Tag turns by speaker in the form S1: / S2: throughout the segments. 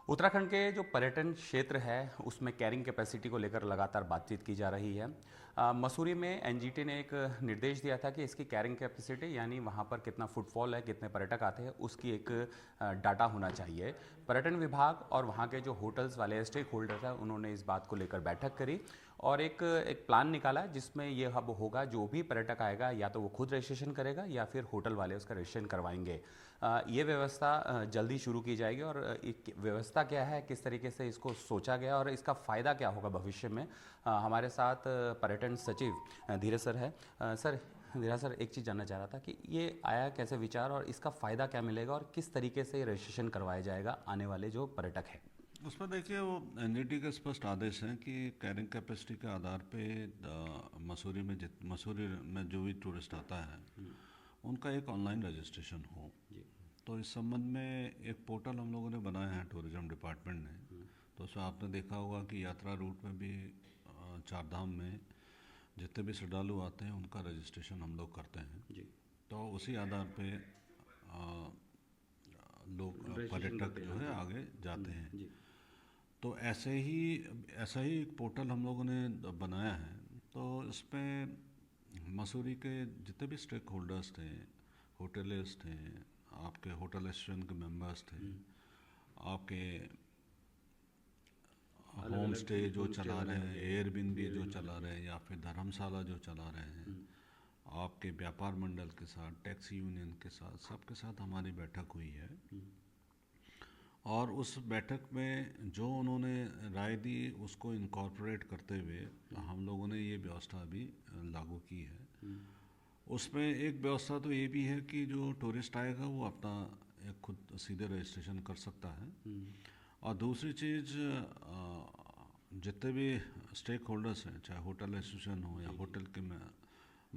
S1: उत्तराखंड के जो पर्यटन क्षेत्र है उसमें कैरिंग कैपेसिटी को लेकर लगातार बातचीत की जा रही है। मसूरी में एनजीटी ने एक निर्देश दिया था कि इसकी कैरिंग कैपेसिटी यानी वहाँ पर कितना फुटफॉल है, कितने पर्यटक आते हैं, उसकी एक डाटा होना चाहिए। पर्यटन विभाग और वहाँ के जो होटल्स वाले स्टेक होल्डर्स हैं उन्होंने इस बात को लेकर बैठक करी और एक प्लान निकाला जिसमें ये हब होगा। जो भी पर्यटक आएगा या तो वो खुद रजिस्ट्रेशन करेगा या फिर होटल वाले उसका रजिस्ट्रेशन करवाएंगे। ये व्यवस्था जल्दी शुरू की जाएगी और व्यवस्था क्या है, किस तरीके से इसको सोचा गया और इसका फ़ायदा क्या होगा भविष्य में। हमारे साथ पर्यटन सचिव धीरज सर है। सर, धीरज सर, एक चीज़ जानना चाह रहा था कि ये आया कैसे विचार और इसका फ़ायदा क्या मिलेगा और किस तरीके से रजिस्ट्रेशन करवाया जाएगा आने वाले जो पर्यटक हैं।
S2: उसमें देखिए वो एनजीटी के स्पष्ट आदेश हैं कि कैरिंग कैपेसिटी के आधार पे मसूरी में जो भी टूरिस्ट आता है उनका एक ऑनलाइन रजिस्ट्रेशन हो।
S1: जी।
S2: तो इस संबंध में एक पोर्टल हम लोगों ने बनाया है टूरिज्म डिपार्टमेंट ने। तो उसमें आपने देखा होगा कि यात्रा रूट में भी चार धाम में जितने भी श्रद्धालु आते हैं उनका रजिस्ट्रेशन हम लोग करते हैं।
S1: जी।
S2: तो उसी आधार पे अ, लोग
S1: रजिस्ट्रेशन
S2: पर्यटक
S1: करते हैं
S2: जो है
S1: लोग।
S2: आगे जाते हैं।
S1: जी।
S2: तो ऐसा ही एक पोर्टल हम लोगों ने बनाया है। तो इसमें मसूरी के जितने भी स्टेक होल्डर्स थे, होटलिस्ट थे, आपके होटल एसोसिएशन के मेंबर्स थे, आपके
S1: अलग
S2: होम
S1: अलग
S2: स्टे जो
S1: होम स्टे
S2: चला
S1: वाले
S2: रहे हैं,
S1: होते हैं।
S2: एयरबिनबी जो
S1: एयरबिन
S2: चला
S1: वाले।
S2: रहे हैं या फिर धर्मशाला जो चला रहे हैं, आपके व्यापार मंडल के साथ, टैक्सी यूनियन के साथ, सबके साथ हमारी बैठक हुई है। और उस बैठक में जो उन्होंने राय दी उसको इनकॉर्पोरेट करते हुए हम लोगों ने ये व्यवस्था अभी लागू की है। उसमें एक व्यवस्था तो ये भी है कि जो टूरिस्ट आएगा वो अपना एक खुद सीधे रजिस्ट्रेशन कर सकता है। और दूसरी चीज़, जितने भी स्टेक होल्डर्स हैं, चाहे होटल एसोसिएशन हो या होटल के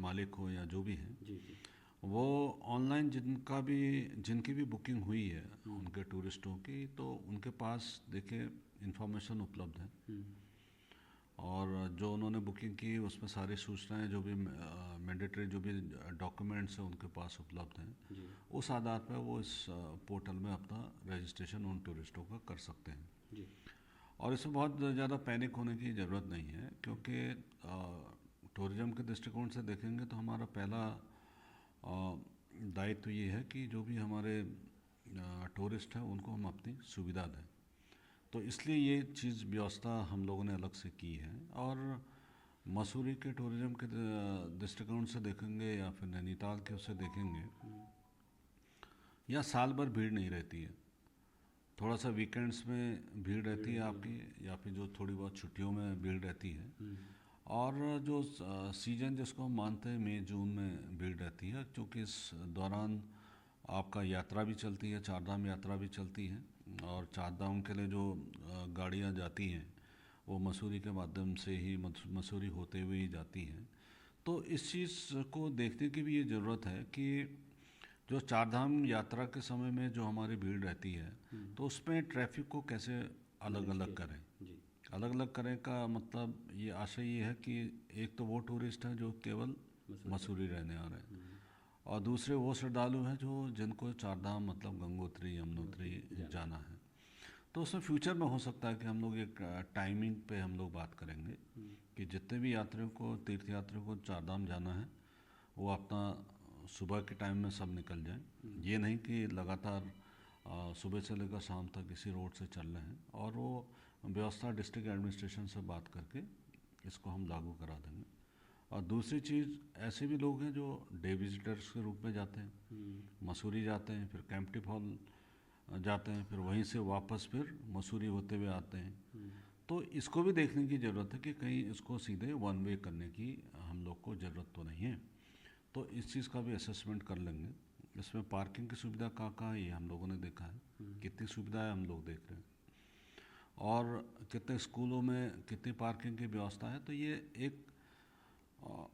S2: मालिक हो या जो भी हैं,
S1: जी। जी।
S2: वो ऑनलाइन जिनकी भी बुकिंग हुई है उनके टूरिस्टों की, तो उनके पास देखिए इंफॉर्मेशन उपलब्ध है। और जो उन्होंने बुकिंग की उसमें सारी सूचनाएं जो भी मैंडेटरी जो भी डॉक्यूमेंट्स हैं उनके पास उपलब्ध हैं।
S1: जी।
S2: उस आधार पर वो इस पोर्टल में अपना रजिस्ट्रेशन उन टूरिस्टों का कर सकते हैं।
S1: जी।
S2: और इसमें बहुत ज़्यादा पैनिक होने की ज़रूरत नहीं है, क्योंकि टूरिज्म के दृष्टिकोण से देखेंगे तो हमारा पहला दायित्व ये है कि जो भी हमारे टूरिस्ट हैं उनको हम अपनी सुविधा दें। तो इसलिए ये चीज़ व्यवस्था हम लोगों ने अलग से की है। और मसूरी के टूरिज्म के दृष्टिकोण से देखेंगे या फिर नैनीताल के उससे देखेंगे, यहाँ साल भर भीड़ नहीं रहती है। थोड़ा सा वीकेंड्स में भीड़ रहती है आपकी, या फिर जो थोड़ी बहुत छुट्टियों में भीड़ रहती है। और जो सीजन जिसको हम मानते हैं मई जून में भीड़ रहती है, क्योंकि इस दौरान आपका यात्रा भी चलती है, चारधाम यात्रा भी चलती है। और चारधाम के लिए जो गाड़ियाँ जाती हैं वो मसूरी के माध्यम से ही मसूरी होते हुए ही जाती हैं। तो इस चीज़ को देखने की भी ये ज़रूरत है कि जो चारधाम यात्रा के समय में जो हमारी भीड़ रहती है तो उसमें ट्रैफिक को कैसे अलग
S1: मैनेज
S2: अलग
S1: किया
S2: करें।
S1: जाए। जी।
S2: अलग अलग करें का मतलब ये आशय ये है कि एक तो वो टूरिस्ट हैं जो केवल
S1: मसूरी
S2: मसूरी रहने आ रहे हैं, और दूसरे वो श्रद्धालु हैं जो जिनको चारधाम मतलब गंगोत्री यमुनोत्री जाना है। तो उसमें फ्यूचर में हो सकता है कि हम लोग एक टाइमिंग पे हम लोग बात करेंगे कि जितने भी यात्रियों को, तीर्थ यात्रियों को चारधाम जाना है वो अपना सुबह के टाइम में सब निकल जाएं। ये नहीं कि लगातार सुबह से लेकर शाम तक इसी रोड से चल रहे हैं। और वो व्यवस्था डिस्ट्रिक्ट एडमिनिस्ट्रेशन से बात करके इसको हम लागू करा देंगे। और दूसरी चीज़, ऐसे भी लोग हैं जो डे विजिटर्स के रूप में जाते हैं, मसूरी जाते हैं, फिर कैंपटी फॉल जाते हैं, फिर वहीं से वापस फिर मसूरी होते हुए आते हैं। तो इसको भी देखने की ज़रूरत है कि कहीं इसको सीधे वन वे करने की हम लोग को ज़रूरत तो नहीं है। तो इस चीज़ का भी असेसमेंट कर लेंगे। इसमें पार्किंग की सुविधा कहाँ है ये हम लोगों ने देखा है, कितनी सुविधाएं हम लोग देख रहे हैं, और कितने स्कूलों में कितनी पार्किंग की व्यवस्था है। तो ये एक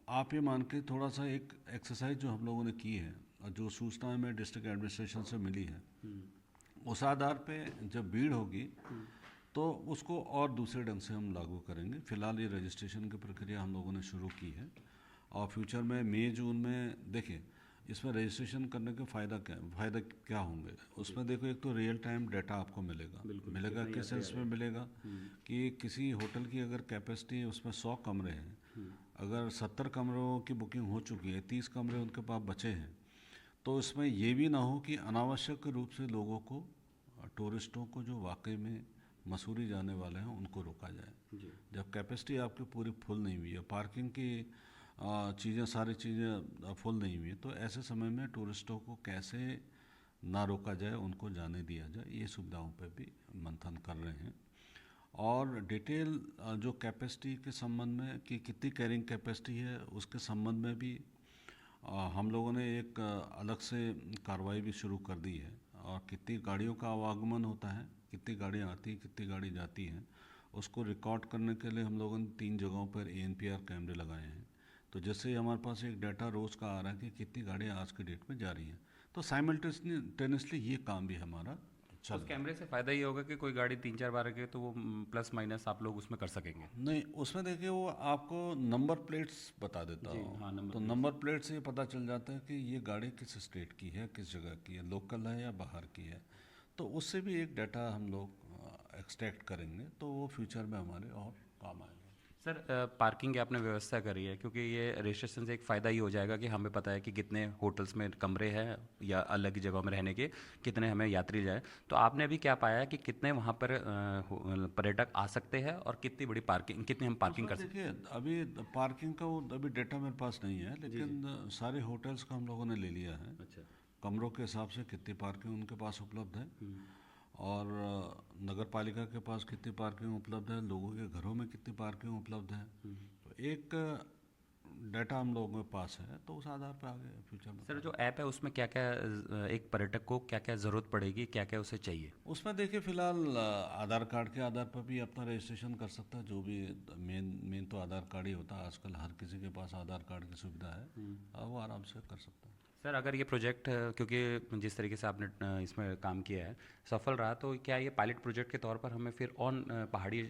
S2: आप ये मान के थोड़ा सा एक एक्सरसाइज जो हम लोगों ने की है और जो सूचना हमें डिस्ट्रिक्ट एडमिनिस्ट्रेशन से मिली है, उस आधार पे जब भीड़ होगी तो उसको और दूसरे ढंग से हम लागू करेंगे। फिलहाल ये रजिस्ट्रेशन की प्रक्रिया हम लोगों ने शुरू की है, और फ्यूचर में मई जून में देखिए इसमें रजिस्ट्रेशन करने के फ़ायदा क्या होंगे? उसमें देखो, एक तो रियल टाइम डाटा आपको मिलेगा किस सेंस में मिलेगा कि किसी होटल की अगर कैपेसिटी है उसमें 100 कमरे हैं, अगर 70 कमरों की बुकिंग हो चुकी है, 30 कमरे उनके पास बचे हैं, तो इसमें ये भी ना हो कि अनावश्यक रूप से लोगों को, टूरिस्टों को जो वाकई में मसूरी जाने वाले हैं उनको रोका जाए। जब कैपेसिटी आपकी पूरी फुल नहीं हुई है, पार्किंग की सारी चीज़ें फुल नहीं हुई, तो ऐसे समय में टूरिस्टों को कैसे ना रोका जाए, उनको जाने दिया जाए, ये सुविधाओं पे भी मंथन कर रहे हैं। और डिटेल जो कैपेसिटी के संबंध में कि कितनी कैरिंग कैपेसिटी है उसके संबंध में भी हम लोगों ने एक अलग से कार्रवाई भी शुरू कर दी है। और कितनी गाड़ियों का आवागमन होता है, कितनी गाड़ियाँ आती हैं, कितनी गाड़ी जाती हैं, उसको रिकॉर्ड करने के लिए हम लोगों ने 3 जगहों पर ANPR कैमरे लगाए हैं। तो जैसे ही हमारे पास एक डाटा रोज़ का आ रहा है कि कितनी गाड़ियाँ आज के डेट में जा रही हैं, तो साइमल्टेनियसली ये काम भी हमारा चल
S1: उस
S2: रहा है।
S1: कैमरे से फ़ायदा ये होगा कि कोई गाड़ी 3-4 बार रखे तो वो प्लस माइनस आप लोग उसमें कर सकेंगे।
S2: नहीं, उसमें देखिए वो आपको नंबर प्लेट्स बता देता
S1: जी,
S2: हो।
S1: हाँ, नंबर
S2: तो
S1: प्लेट्स।
S2: नंबर प्लेट से ये पता चल जाता है कि ये गाड़ी किस स्टेट की है, किस जगह की है, लोकल है या बाहर की है। तो उससे भी एक डाटा हम लोग एक्सट्रैक्ट करेंगे, तो वो फ्यूचर में हमारे और काम आएगा।
S1: सर, पार्किंग की आपने व्यवस्था करी है, क्योंकि ये रजिस्ट्रेशन से एक फ़ायदा ये हो जाएगा कि हमें पता है कि कितने होटल्स में कमरे हैं या अलग जगहों में रहने के, कितने हमें यात्री जाए। तो आपने अभी क्या पाया कि कितने वहाँ पर पर्यटक आ सकते हैं और कितनी बड़ी पार्किंग, कितनी हम पार्किंग
S2: उसमें
S1: कर सकते
S2: देखिए, अभी पार्किंग का वो अभी डाटा मेरे पास नहीं है, लेकिन सारे होटल्स का हम लोगों ने ले लिया है।
S1: हैं? अच्छा।
S2: कमरों के हिसाब से कितनी पार्किंग उनके पास उपलब्ध है, और नगर पालिका के पास कितनी पार्किंग उपलब्ध है, लोगों के घरों में कितनी पार्किंग उपलब्ध है। तो एक डाटा हम लोगों के पास है, तो उस आधार पर आगे फ्यूचर में।
S1: सर, जो ऐप है उसमें क्या क्या एक पर्यटक को क्या क्या ज़रूरत पड़ेगी, क्या क्या उसे चाहिए?
S2: उसमें देखिए, फिलहाल आधार कार्ड के आधार पर भी अपना रजिस्ट्रेशन कर सकता है। जो भी मेन तो आधार कार्ड ही होता है, आजकल हर किसी के पास आधार कार्ड की सुविधा है, वो आराम से कर सकता है।
S1: सर, अगर ये प्रोजेक्ट, क्योंकि जिस तरीके से आपने इसमें काम किया है सफल रहा, तो क्या ये पायलट प्रोजेक्ट के तौर पर हमें फिर पहाड़ी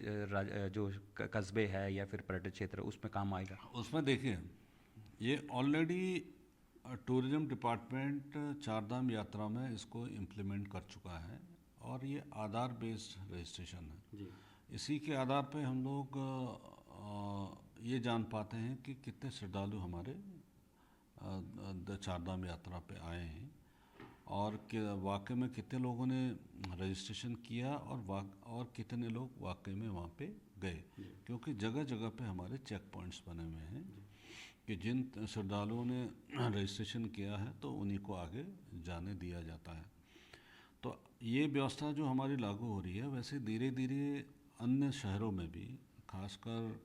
S1: जो कस्बे है या फिर पर्यटन क्षेत्र उसमें काम आएगा?
S2: उसमें देखिए, ये ऑलरेडी टूरिज्म डिपार्टमेंट चारधाम यात्रा में इसको इम्प्लीमेंट कर चुका है, और ये आधार बेस्ड रजिस्ट्रेशन है।
S1: जी।
S2: इसी के आधार पे हम लोग ये जान पाते हैं कि कितने श्रद्धालु हमारे चारधाम यात्रा पे आए हैं, और वाकई में कितने लोगों ने रजिस्ट्रेशन किया, और कितने लोग वाकई में वहाँ पे गए। क्योंकि जगह जगह पे हमारे चेक पॉइंट्स बने हुए हैं कि जिन श्रद्धालुओं ने रजिस्ट्रेशन किया है तो उन्हीं को आगे जाने दिया जाता है। तो ये व्यवस्था जो हमारी लागू हो रही है, वैसे धीरे धीरे अन्य शहरों में भी, खासकर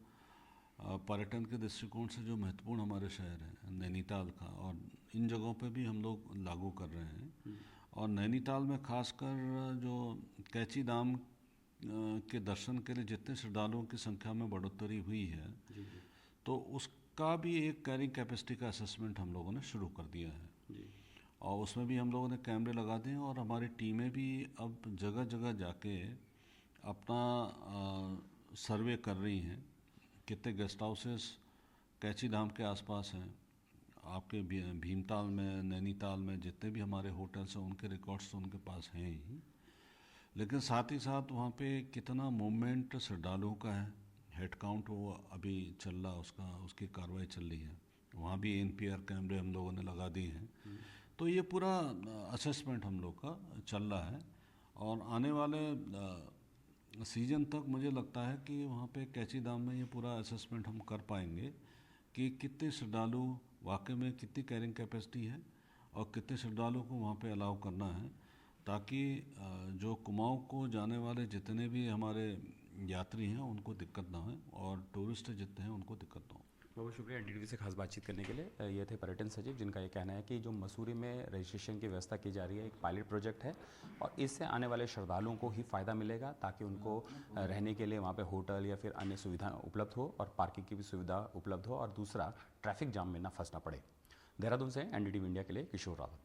S2: पर्यटन के दृष्टिकोण से जो महत्वपूर्ण हमारे शहर हैं, नैनीताल का, और इन जगहों पे भी हम लोग लागू कर रहे हैं। और नैनीताल में खासकर जो कैची धाम के दर्शन के लिए जितने श्रद्धालुओं की संख्या में बढ़ोतरी हुई है, तो उसका भी एक कैरिंग कैपेसिटी का असेसमेंट हम लोगों ने शुरू कर दिया है। और उसमें भी हम लोगों ने कैमरे लगा दिए, और हमारी टीमें भी अब जगह जगह जाके अपना सर्वे कर रही हैं। कितने गेस्ट हाउसेस कैची धाम के आसपास हैं, आपके भीमताल में, नैनीताल में जितने भी हमारे होटल्स हैं, उनके रिकॉर्ड्स तो उनके पास हैं ही, लेकिन साथ ही साथ वहाँ पे कितना मूवमेंट श्रद्धालुओं का है, हेड काउंट वो अभी चल रहा, उसकी कार्रवाई चल रही है। वहाँ भी ANPR कैमरे हम लोगों ने लगा दिए हैं। तो ये पूरा असेसमेंट हम लोग का चल रहा है, और आने वाले सीजन तक मुझे लगता है कि वहाँ पे कैची धाम में ये पूरा असेसमेंट हम कर पाएंगे कि कितने श्रद्धालु वाकई में, कितनी कैरिंग कैपेसिटी है, और कितने श्रद्धालुओं को वहाँ पे अलाउ करना है, ताकि जो कुमाऊँ को जाने वाले जितने भी हमारे यात्री हैं उनको दिक्कत ना हो, और टूरिस्ट जितने हैं उनको दिक्कत ना हो।
S1: बहुत शुक्रिया NDTV से खास बातचीत करने के लिए। ये थे पर्यटन सचिव, जिनका ये कहना है कि जो मसूरी में रजिस्ट्रेशन की व्यवस्था की जा रही है एक पायलट प्रोजेक्ट है, और इससे आने वाले श्रद्धालुओं को ही फ़ायदा मिलेगा, ताकि उनको रहने के लिए वहाँ पे होटल या फिर अन्य सुविधा उपलब्ध हो, और पार्किंग की भी सुविधा उपलब्ध हो, और दूसरा ट्रैफिक जाम में ना फंसना पड़े। देहरादून से NDTV इंडिया के लिए किशोर रावत।